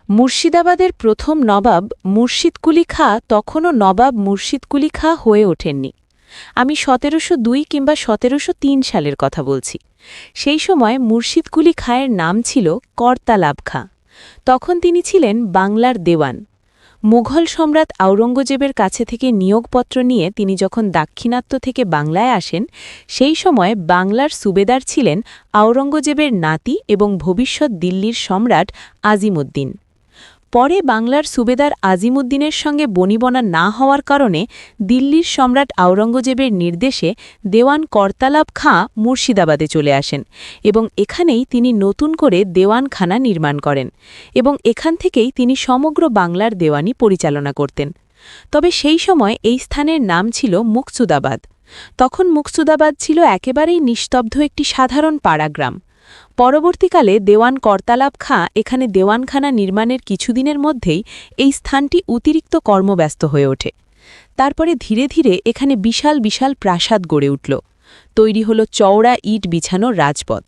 মুর্শিদাবাদের প্রথম নবাব মুর্শিদ কুলি খাঁ তখনও নবাব মুর্শিদ কুলি খাঁ হয়ে ওঠেননি। আমি ১৭০২ কিংবা ১৭০৩ সালের কথা বলছি। সেই সময় মুর্শিদ কুলি খাঁয়ের নাম ছিল করতালাব খাঁ। তখন তিনি ছিলেন বাংলার দেওয়ান। মুঘল সম্রাট আওরঙ্গজেবের কাছে থেকে নিয়োগপত্র নিয়ে তিনি যখন দাক্ষিণাত্য থেকে বাংলায় আসেন, সেই সময় বাংলার সুবেদার ছিলেন আওরঙ্গজেবের নাতি এবং ভবিষ্যৎ দিল্লির সম্রাট আজিমউদ্দিন। পরে বাংলার সুবেদার আজিমউদ্দিনের সঙ্গে বনিবনা না হওয়ার কারণে দিল্লির সম্রাট আওরঙ্গজেবের নির্দেশে দেওয়ান করতালাব খাঁ মুর্শিদাবাদে চলে আসেন এবং এখানেই তিনি নতুন করে দেওয়ানখানা নির্মাণ করেন এবং এখান থেকেই তিনি সমগ্র বাংলার দেওয়ানি পরিচালনা করতেন। তবে সেই সময় এই স্থানের নাম ছিল মুকসুদাবাদ। তখন মুকসুদাবাদ ছিল একেবারেই নিস্তব্ধ একটি সাধারণ পাড়াগ্রাম। পরবর্তীকালে দেওয়ান করতালাব খাঁ এখানে দেওয়ানখানা নির্মাণের কিছুদিনের মধ্যেই এই স্থানটি অতিরিক্ত কর্মব্যস্ত হয়ে ওঠে। তারপরে ধীরে ধীরে এখানে বিশাল বিশাল প্রাসাদ গড়ে উঠল। তৈরি হল চওড়া ইট বিছানো রাজপথ।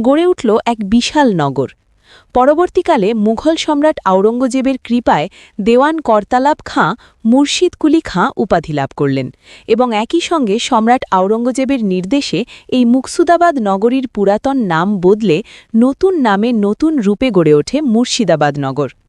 গড়ে উঠল এক বিশাল নগর। পরবর্তীকালে মুঘল সম্রাট আওরঙ্গজেবের কৃপায় দেওয়ান করতালাব খাঁ মুর্শিদ কুলি খাঁ উপাধি লাভ করলেন এবং একই সঙ্গে সম্রাট আওরঙ্গজেবের নির্দেশে এই মুকসুদাবাদ নগরীর পুরাতন নাম বদলে নতুন নামে নতুন রূপে গড়ে ওঠে মুর্শিদাবাদ নগর।